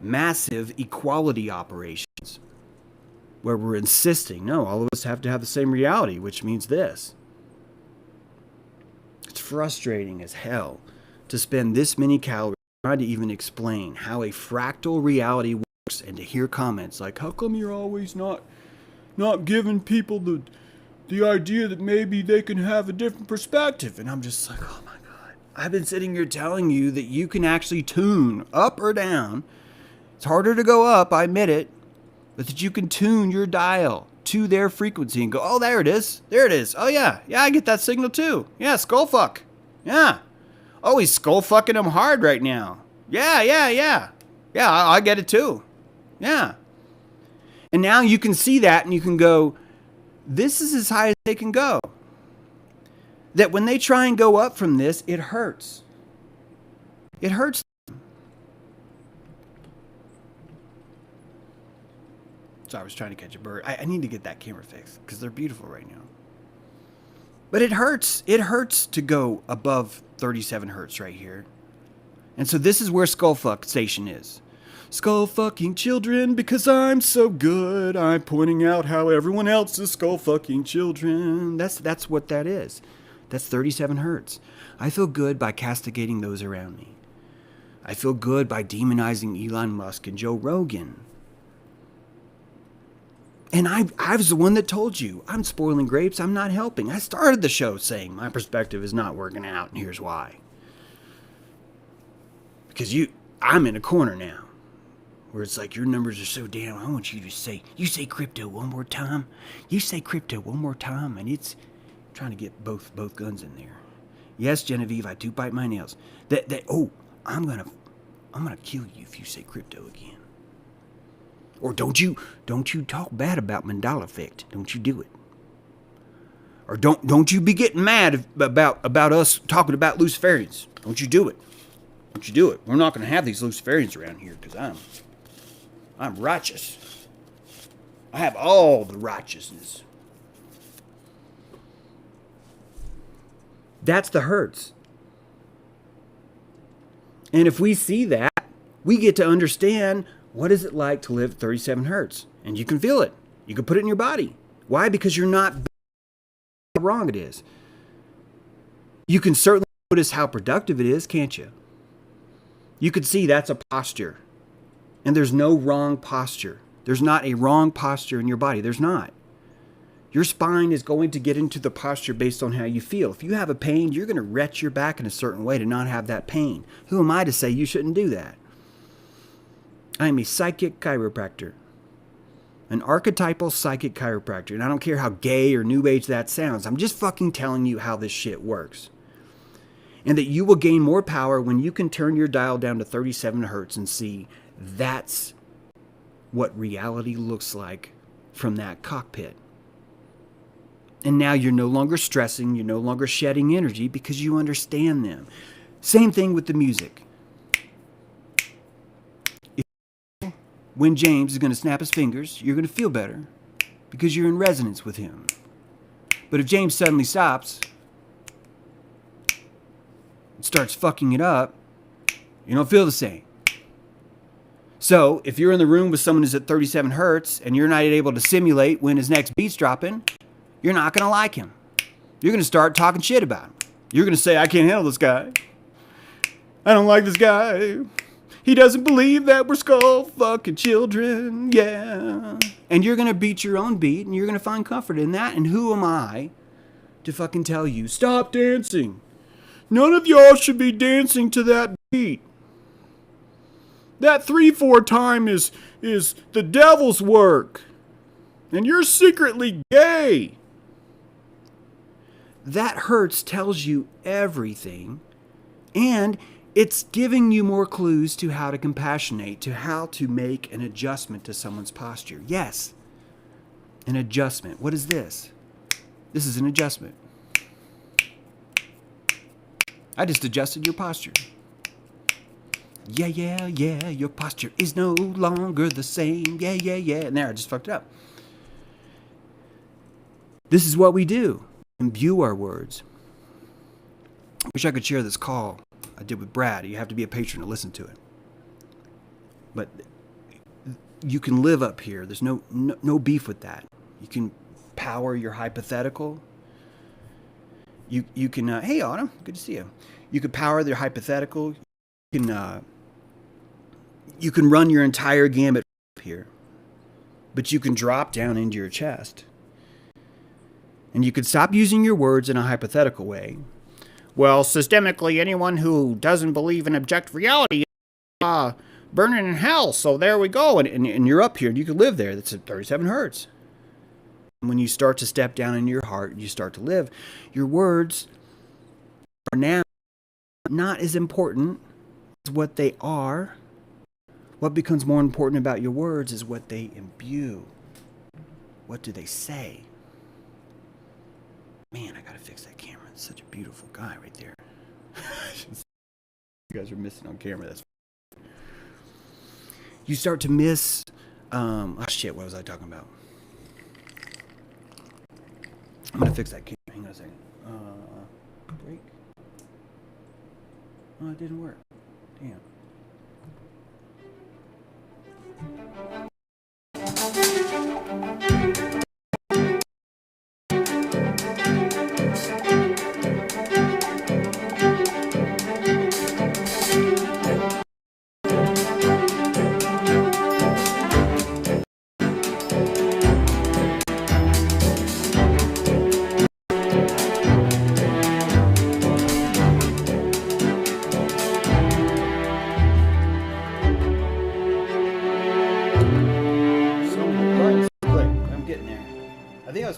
massive equality operations where we're insisting, no, all of us have to have the same reality, which means this. It's frustrating as hell to spend this many calories trying to even explain how a fractal reality works and to hear comments like, how come you're always not giving people the idea that maybe they can have a different perspective? And I'm just like, oh my God. I've been sitting here telling you that you can actually tune up or down. It's harder to go up, I admit it, but that you can tune your dial to their frequency and go, oh, there it is. There it is. Oh, yeah. Yeah, I get that signal too. Yeah, skull fuck. Yeah. Oh, he's skull fucking him hard right now. Yeah. Yeah, I get it too. Yeah. And now you can see that and you can go, this is as high as they can go. That when they try and go up from this, it hurts. It hurts them. So I was trying to catch a bird. I need to get that camera fixed because they're beautiful right now. But it hurts. It hurts to go above 37 hertz right here. And so this is where skullfuck station is. Skull fucking children because I'm so good. I'm pointing out how everyone else is skull fucking children. That's what that is. That's 37 hertz. I feel good by castigating those around me. I feel good by demonizing Elon Musk and Joe Rogan. And I was the one that told you, I'm spoiling grapes, I'm not helping. I started the show saying my perspective is not working out, and here's why. Because I'm in a corner now, where it's like, your numbers are so down, I want you to say crypto one more time. You say crypto one more time, and it's trying to get both guns in there. Yes, Genevieve, I do bite my nails. I'm gonna kill you if you say crypto again. Or don't you talk bad about Mandela effect. Don't you do it. Or don't you be getting mad about us talking about Luciferians. Don't you do it. Don't you do it. We're not going to have these Luciferians around here because I'm righteous. I have all the righteousness. That's the hertz. And if we see that, we get to understand what is it like to live 37 hertz. And you can feel it. You can put it in your body. Why? Because you're not how wrong it is. You can certainly notice how productive it is, can't you? You could see that's a posture. And there's no wrong posture. There's not a wrong posture in your body. There's not. Your spine is going to get into the posture based on how you feel. If you have a pain, you're going to retch your back in a certain way to not have that pain. Who am I to say you shouldn't do that? I am a psychic chiropractor. An archetypal psychic chiropractor. And I don't care how gay or new age that sounds. I'm just fucking telling you how this shit works. And that you will gain more power when you can turn your dial down to 37 hertz and see that's what reality looks like from that cockpit. And now you're no longer stressing, you're no longer shedding energy because you understand them. Same thing with the music. When James is going to snap his fingers, you're going to feel better because you're in resonance with him. But if James suddenly stops and starts fucking it up, you don't feel the same. So if you're in the room with someone who's at 37 hertz and you're not able to simulate when his next beat's dropping, you're not going to like him. You're going to start talking shit about him. You're going to say, I can't handle this guy. I don't like this guy. He doesn't believe that we're skull fucking children. Yeah. And you're going to beat your own beat and you're going to find comfort in that. And who am I to fucking tell you, stop dancing? None of y'all should be dancing to that beat. That 3/4 time is the devil's work. And you're secretly gay. That hertz tells you everything. And it's giving you more clues to how to compassionate, to how to make an adjustment to someone's posture. Yes, an adjustment. What is this? This is an adjustment. I just adjusted your posture. Yeah, your posture is no longer the same. Yeah. And there, I just fucked it up. This is what we do. Imbue our words. I wish I could share this call I did with Brad. You have to be a patron to listen to it. But you can live up here. There's no beef with that. You can power your hypothetical. You can, hey Autumn, good to see you. You can power their hypothetical. You can run your entire gamut up here. But you can drop down into your chest. And you could stop using your words in a hypothetical way. Well, systemically, anyone who doesn't believe in objective reality is burning in hell. So there we go. And you're up here and you can live there. That's at 37 hertz. And when you start to step down into your heart and you start to live, your words are now not as important as what they are. What becomes more important about your words is what they imbue. What do they say? Man, I gotta fix that camera. It's such a beautiful guy right there. You guys are missing on camera. That's. You start to miss. Oh shit! What was I talking about? I'm gonna fix that camera. Hang on a second. Break. Oh, it didn't work. Damn.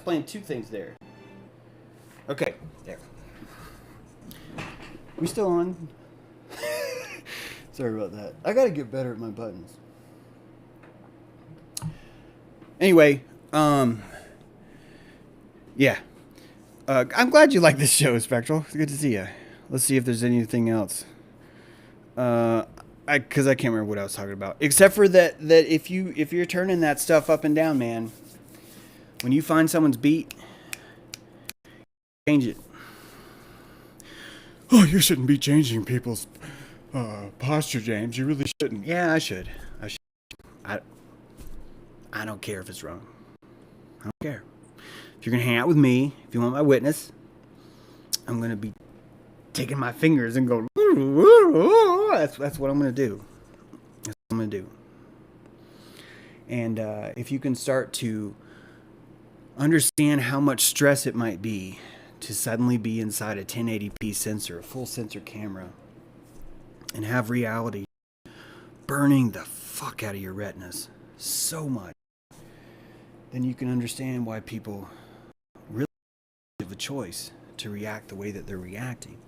Playing two things there. Okay, there. We still on? Sorry about that. I gotta get better at my buttons. Anyway, yeah. I'm glad you like this show, Spectral. It's good to see you. Let's see if there's anything else. because I can't remember what I was talking about. Except for that if you're turning that stuff up and down, man, when you find someone's beat, change it. Oh, you shouldn't be changing people's posture, James. You really shouldn't. Yeah, I should. I don't care if it's wrong. I don't care. If you're gonna hang out with me, if you want my witness, I'm gonna be taking my fingers and go. That's what I'm gonna do. That's what I'm gonna do. And if you can start to understand how much stress it might be to suddenly be inside a 1080p sensor, a full sensor camera, and have reality burning the fuck out of your retinas so much, then you can understand why people really have a choice to react the way that they're reacting.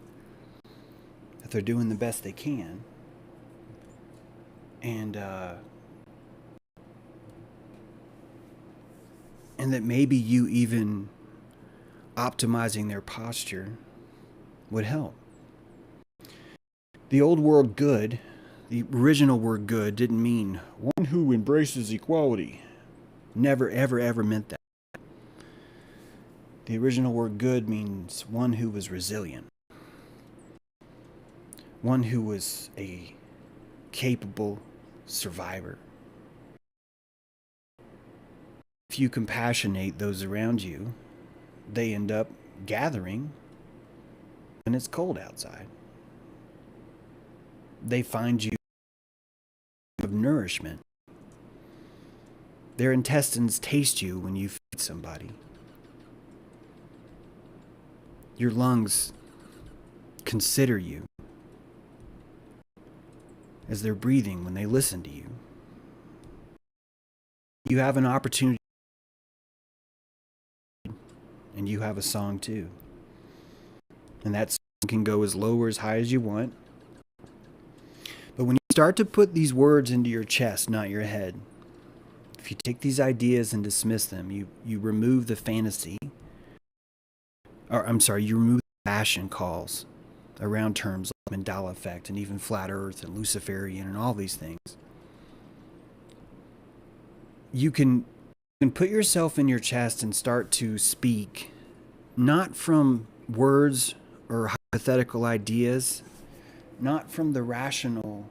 That they're doing the best they can. And that maybe you even optimizing their posture would help. The old word good, the original word good, didn't mean one who embraces equality. Never, ever, ever meant that. The original word good means one who was resilient. One who was a capable survivor. If you compassionate those around you, they end up gathering when it's cold outside. They find you of nourishment. Their intestines taste you when you feed somebody. Your lungs consider you as they're breathing when they listen to you. You have an opportunity, and you have a song too. And that song can go as low or as high as you want. But when you start to put these words into your chest, not your head, if you take these ideas and dismiss them, you remove the fantasy, you remove the fashion calls around terms like Mandela effect and even flat earth and Luciferian and all these things. You can put yourself in your chest and start to speak not from words or hypothetical ideas, not from the rational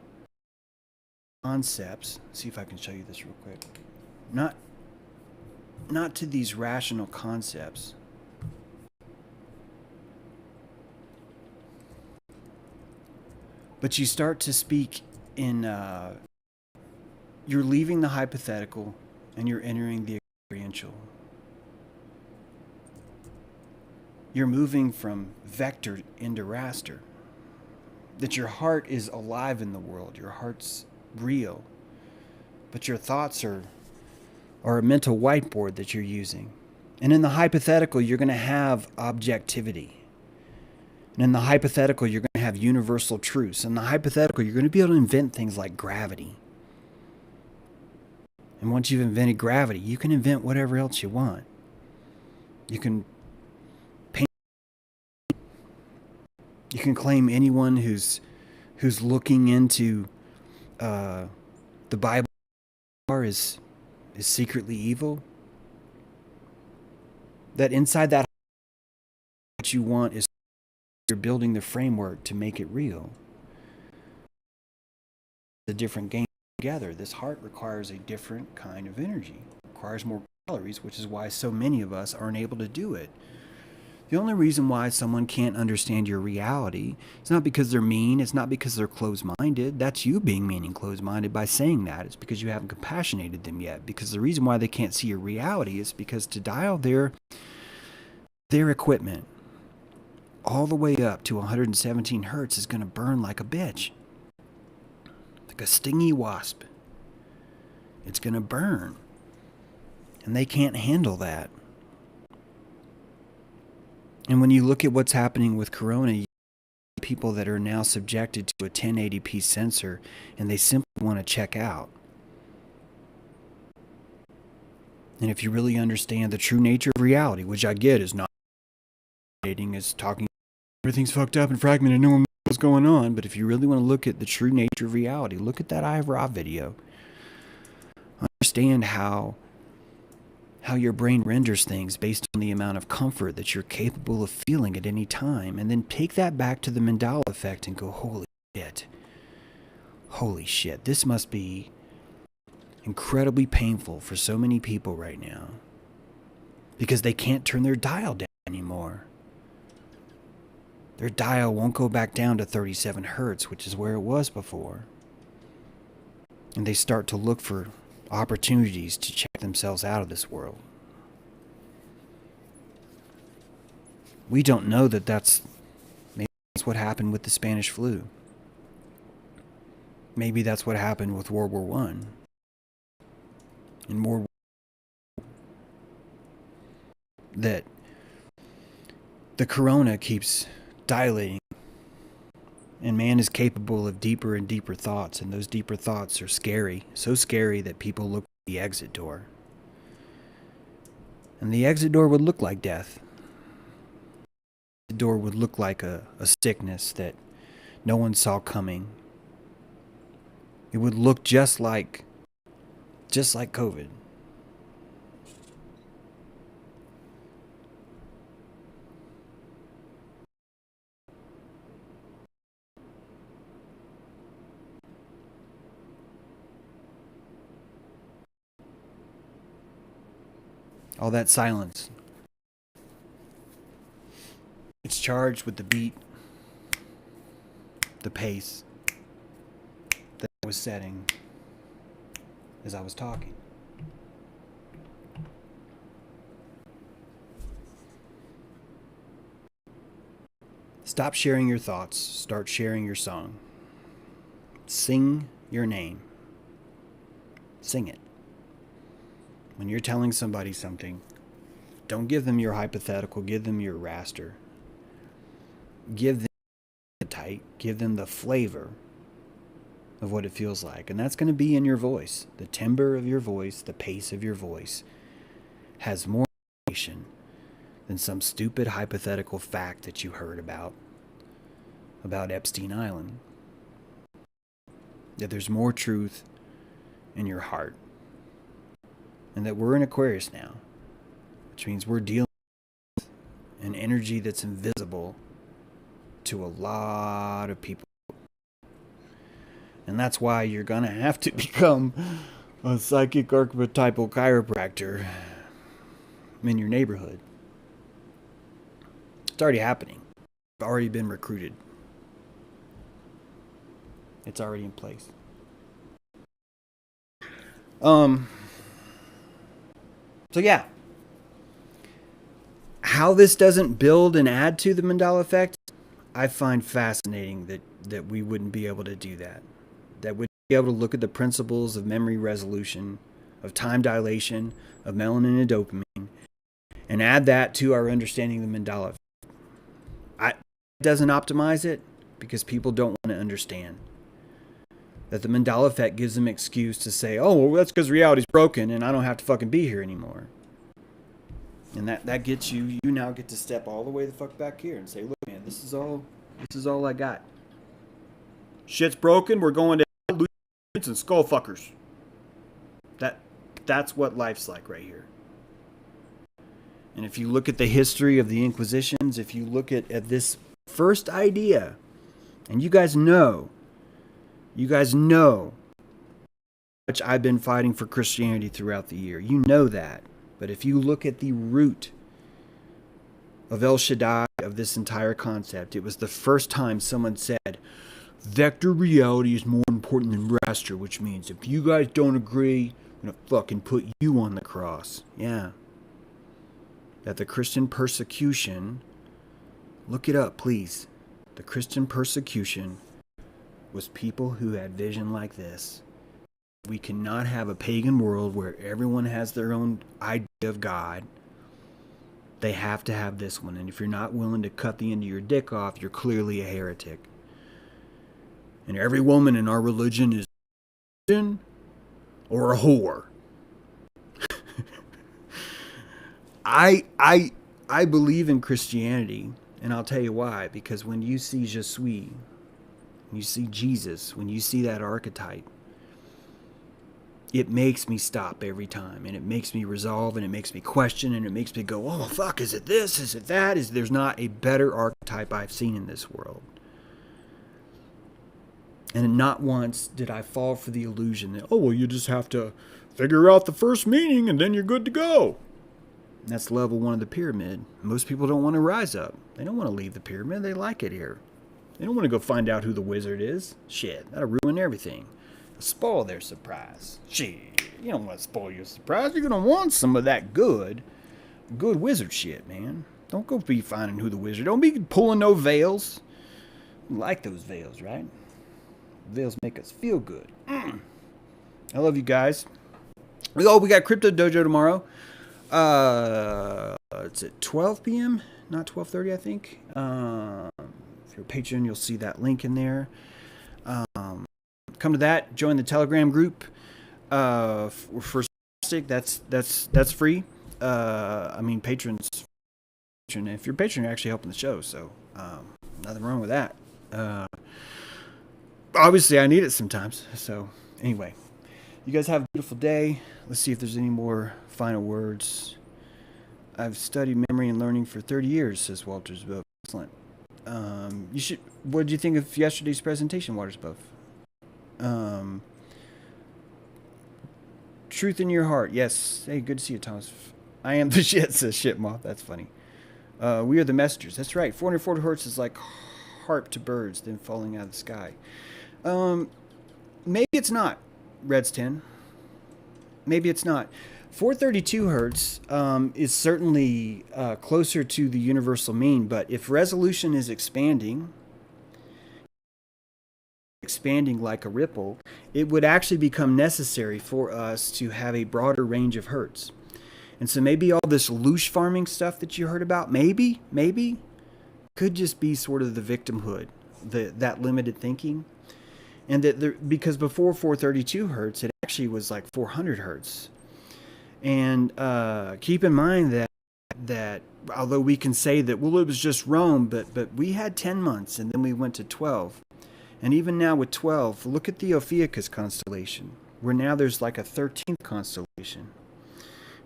concepts. See if I can show you this real quick. Not to these rational concepts. But you start to speak in, you're leaving the hypothetical and you're entering the experiential. You're moving from vector into raster. That your heart is alive in the world. Your heart's real. But your thoughts are a mental whiteboard that you're using. And in the hypothetical, you're going to have objectivity. And in the hypothetical, you're going to have universal truths. In the hypothetical, you're going to be able to invent things like gravity. And once you've invented gravity, you can invent whatever else you want. You can paint. You can claim anyone who's looking into the Bible is secretly evil. That inside that, what you want is you're building the framework to make it real. The different game together. This heart requires a different kind of energy. It requires more calories, which is why so many of us aren't able to do it. The only reason why someone can't understand your reality is not because they're mean. It's not because they're closed-minded. That's you being mean and closed-minded by saying that. It's because you haven't compassionated them yet. Because the reason why they can't see your reality is because to dial their equipment all the way up to 117 hertz is going to burn like a bitch. Like a stingy wasp. It's going to burn. And they can't handle that. And when you look at what's happening with Corona, you see people that are now subjected to a 1080p sensor and they simply want to check out. And if you really understand the true nature of reality, which I get is not is talking, everything's fucked up and fragmented, no one what's going on, but if you really want to look at the true nature of reality, look at that I Ra video. Understand how your brain renders things based on the amount of comfort that you're capable of feeling at any time, and then take that back to the Mandela effect and go, holy shit, this must be incredibly painful for so many people right now because they can't turn their dial down anymore. Their dial won't go back down to 37 hertz, which is where it was before. And they start to look for opportunities to check themselves out of this world. We don't know that maybe that's what happened with the Spanish flu. Maybe that's what happened with World War I. In World War that the corona keeps dilating, and man is capable of deeper and deeper thoughts, and those deeper thoughts are scary, so scary that people look at the exit door. And the exit door would look like death. The door would look like a sickness that no one saw coming. It would look just like COVID. All that silence. It's charged with the beat, the pace that I was setting as I was talking. Stop sharing your thoughts. Start sharing your song. Sing your name. Sing it. When you're telling somebody something, don't give them your hypothetical, give them your raster. Give them the type, give them the flavor of what it feels like. And that's going to be in your voice. The timbre of your voice, the pace of your voice has more information than some stupid hypothetical fact that you heard about Epstein Island. That there's more truth in your heart. And that we're in Aquarius now, which means we're dealing with an energy that's invisible to a lot of people. And that's why you're going to have to become a psychic archetypal chiropractor in your neighborhood. It's already happening. It's already been recruited. It's already in place. So yeah, how this doesn't build and add to the Mandela effect, I find fascinating that we wouldn't be able to do that. That we'd be able to look at the principles of memory resolution, of time dilation, of melanin and dopamine, and add that to our understanding of the Mandela effect. It doesn't optimize it because people don't want to understand that the Mandela effect gives them an excuse to say, oh, well, that's because reality's broken and I don't have to fucking be here anymore. And that gets you now get to step all the way the fuck back here and say, look, man, this is all I got. Shit's broken, we're going to loose and skull fuckers. That's what life's like right here. And if you look at the history of the Inquisitions, if you look at this first idea, and you guys know how much I've been fighting for Christianity throughout the year. You know that. But if you look at the root of El Shaddai, of this entire concept, it was the first time someone said, vector reality is more important than raster, which means if you guys don't agree, I'm going to fucking put you on the cross. Yeah. That the Christian persecution, look it up, please. The Christian persecution was people who had vision like this. We cannot have a pagan world where everyone has their own idea of God. They have to have this one. And if you're not willing to cut the end of your dick off, you're clearly a heretic. And every woman in our religion is a virgin or a whore. I believe in Christianity, and I'll tell you why. Because when you see Je suis, when you see Jesus, when you see that archetype, it makes me stop every time, and it makes me resolve, and it makes me question, and it makes me go, oh fuck, is it this, is it that? There's not a better archetype I've seen in this world. And not once did I fall for the illusion that, oh well, you just have to figure out the first meaning and then you're good to go. And that's level 1 of the pyramid. Most people don't want to rise up. They don't want to leave the pyramid. They like it here. They don't want to go find out who the wizard is. Shit, that'll ruin everything. Spoil their surprise. Shit, you don't want to spoil your surprise. You're going to want some of that good wizard shit, man. Don't go be finding who the wizard. Don't be pulling no veils. You like those veils, right? Veils make us feel good. I love you guys. We got Crypto Dojo tomorrow. It's at 12 p.m., not 12:30, I think. If you're a patron, you'll see that link in there. Come to that. Join the Telegram group. For that's free. Patrons. If you're a patron, you're actually helping the show. So nothing wrong with that. Obviously, I need it sometimes. So anyway, you guys have a beautiful day. Let's see if there's any more final words. I've studied memory and learning for 30 years, says Walter's book. Excellent. What did you think of yesterday's presentation, Walter's book? Truth in your heart. Yes. Hey, good to see you, Thomas. I am the shit, says Shitmoth. That's funny. We are the messengers. That's right. 440 hertz is like harp to birds, then falling out of the sky. Maybe it's not, Reds 10. Maybe it's not. 432 hertz is certainly closer to the universal mean, but if resolution is expanding like a ripple, it would actually become necessary for us to have a broader range of hertz. And so maybe all this loosh farming stuff that you heard about, maybe, could just be sort of the victimhood, that limited thinking. And because before 432 hertz, it actually was like 400 hertz. And keep in mind that although we can say that, well, it was just Rome, but we had 10 months and then we went to 12. And even now with 12, look at the Ophiuchus constellation, where now there's like a 13th constellation.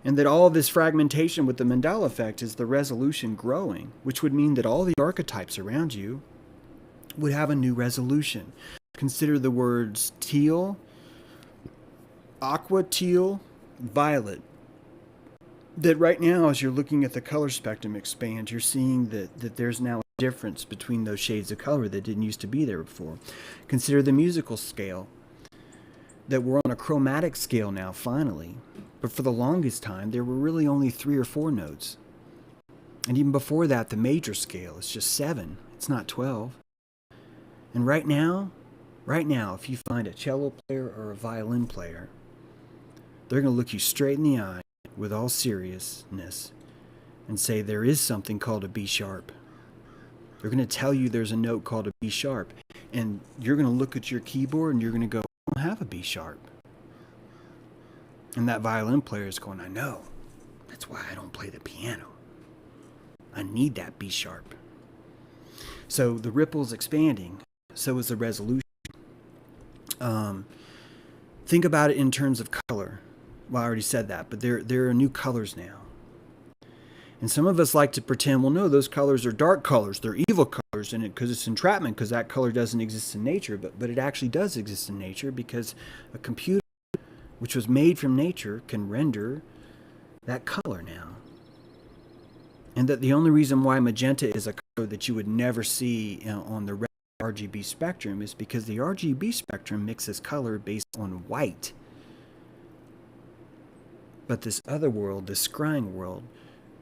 And that all of this fragmentation with the Mandela effect is the resolution growing, which would mean that all the archetypes around you would have a new resolution. Consider the words teal, aqua, teal, violet. That right now, as you're looking at the color spectrum expand, you're seeing that there's now a difference between those shades of color that didn't used to be there before. Consider the musical scale. That we're on a chromatic scale now, finally. But for the longest time, there were really only 3 or 4 notes. And even before that, the major scale is just 7. It's not 12. And right now, if you find a cello player or a violin player, they're going to look you straight in the eye with all seriousness and say there is something called a B sharp. They're going to tell you there's a note called a B sharp. And you're going to look at your keyboard and you're going to go, I don't have a B sharp. And that violin player is going, I know. That's why I don't play the piano. I need that B sharp. So the ripple's expanding. So is the resolution. Think about it in terms of color. Well, I already said that, but there are new colors now. And some of us like to pretend, well, no, those colors are dark colors. They're evil colors in it because it's entrapment, because that color doesn't exist in nature. But it actually does exist in nature because a computer, which was made from nature, can render that color now. And that the only reason why magenta is a color that you would never see on the red RGB spectrum is because the RGB spectrum mixes color based on white. But this other world, this scrying world,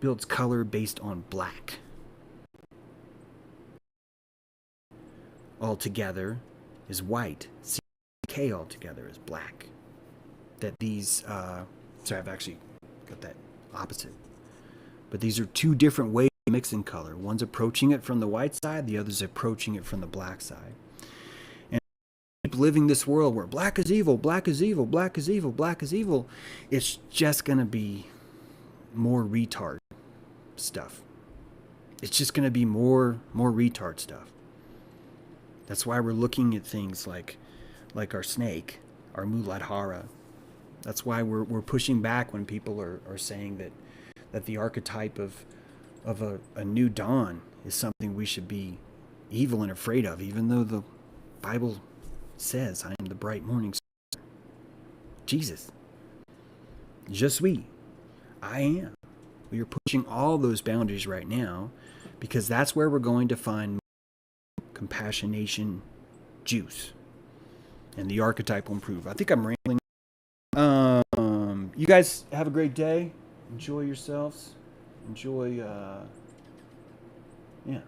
builds color based on black. Altogether is white. CK altogether is black. That these, sorry, I've actually got that opposite. But these are 2 different ways of mixing color. One's approaching it from the white side, the other's approaching it from the black side. And keep living this world where black is evil, black is evil, black is evil, black is evil. It's just going to be more retard stuff. It's just going to be more retard stuff. That's why we're looking at things like our snake, our Muladhara. That's why we're pushing back when people are saying that the archetype of a new dawn is something we should be evil and afraid of, even though the Bible says, I am the bright morning star. Jesus. Je suis. I am. We are pushing all those boundaries right now because that's where we're going to find compassionation juice. And the archetype will improve. I think I'm rambling. You guys have a great day. Enjoy yourselves. Enjoy, yeah.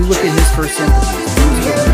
Look at his first sympathies.